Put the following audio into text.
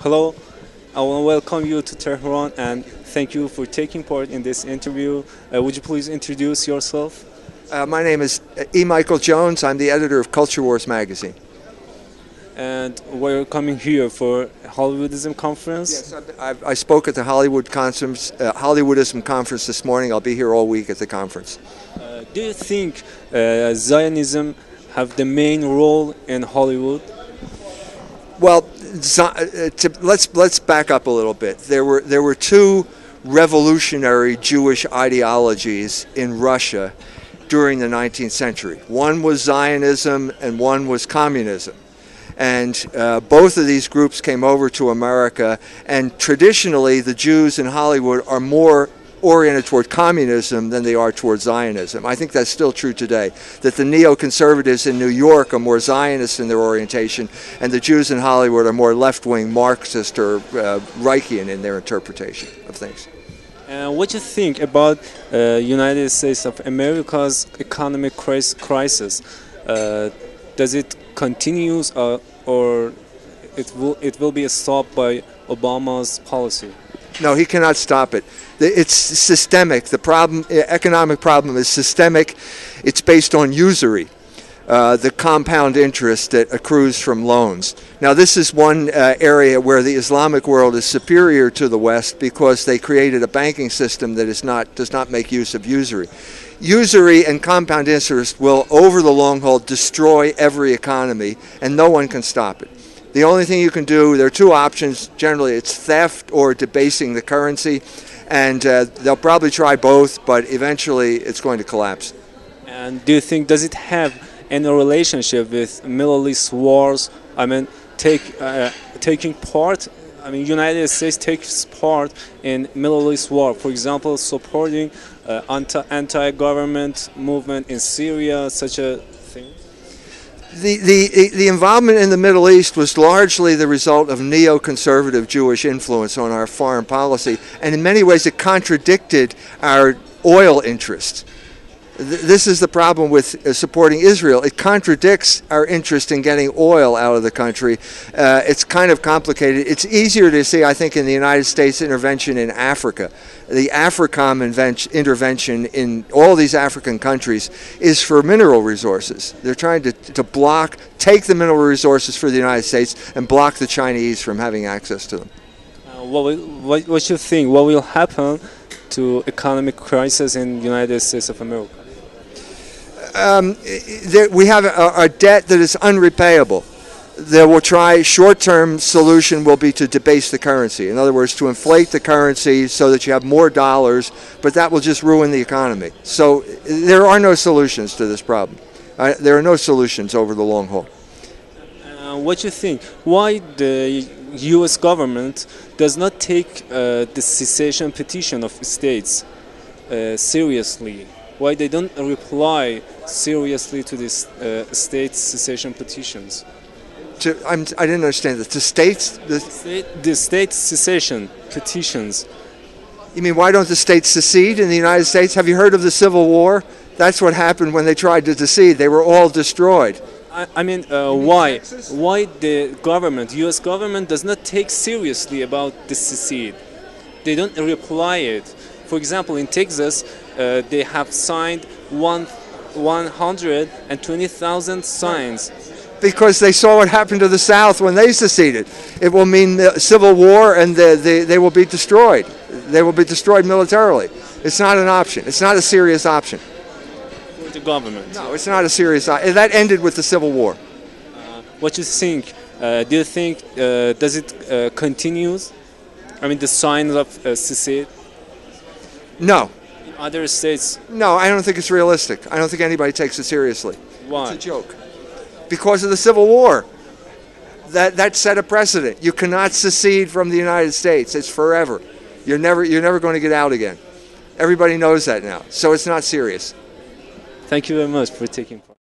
Hello, I want to welcome you to Tehran and thank you for taking part in this interview. Would you please introduce yourself? My name is E. Michael Jones. I'm the editor of Culture Wars magazine. And we're coming here for Hollywoodism conference. Yes, I spoke at the Hollywoodism conference this morning. I'll be here all week at the conference. Do you think Zionism have the main role in Hollywood? Well, let's back up a little bit. There were two revolutionary Jewish ideologies in Russia during the 19th century. One was Zionism and one was communism. And both of these groups came over to America, and traditionally the Jews in Hollywood are more oriented toward communism than they are toward Zionism. I think that's still true today, that the neoconservatives in New York are more Zionist in their orientation, and the Jews in Hollywood are more left-wing Marxist or Reichian in their interpretation of things. What do you think about United States of America's economic crisis? Does it continue or it will be stopped by Obama's policy? No, he cannot stop it. It's systemic. The economic problem is systemic. It's based on usury, the compound interest that accrues from loans. Now, this is one area where the Islamic world is superior to the West because they created a banking system that does not make use of usury. Usury and compound interest will, over the long haul, destroy every economy, and no one can stop it. The only thing you can do, there are two options. Generally, it's theft or debasing the currency, and they'll probably try both, but eventually it's going to collapse. And do you think, does it have any relationship with Middle East wars? I mean, taking part, United States takes part in Middle East war, for example, supporting anti-government movement in Syria, such a thing? The involvement in the Middle East was largely the result of neoconservative Jewish influence on our foreign policy, and in many ways it contradicted our oil interests. This is the problem with supporting Israel. It contradicts our interest in getting oil out of the country. It's kind of complicated. It's easier to see, I think, in the United States intervention in Africa. The AFRICOM intervention in all these African countries is for mineral resources. They're trying to take the mineral resources for the United States and block the Chinese from having access to them. What do you think? What will happen to economic crisis in the United States of America? We have a debt that is unrepayable. They will try, short-term solution will be to debase the currency. In other words, to inflate the currency so that you have more dollars, but that will just ruin the economy. So there are no solutions to this problem. There are no solutions over the long haul. What do you think? Why the U.S. government does not take the secession petition of states seriously? Why they don't reply seriously to these state secession petitions? I didn't understand this. The state secession petitions. You mean, why don't the states secede in the United States? Have you heard of the Civil War? That's what happened when they tried to secede. They were all destroyed. Why the government, U.S. government, does not take seriously about the secede? They don't reply it. For example, in Texas, they have signed 120,000 signs. Because they saw what happened to the South when they seceded. It will mean civil war, and they will be destroyed. They will be destroyed militarily. It's not an option. It's not a serious option. For the government? No, it's not a serious option. That ended with the Civil War. What do you think? Do you think, does it continues? The signs of secede? No. In other states? No, I don't think it's realistic. I don't think anybody takes it seriously. Why? It's a joke. Because of the Civil War. That set a precedent. You cannot secede from the United States. It's forever. You're never going to get out again. Everybody knows that now. So it's not serious. Thank you very much for taking part.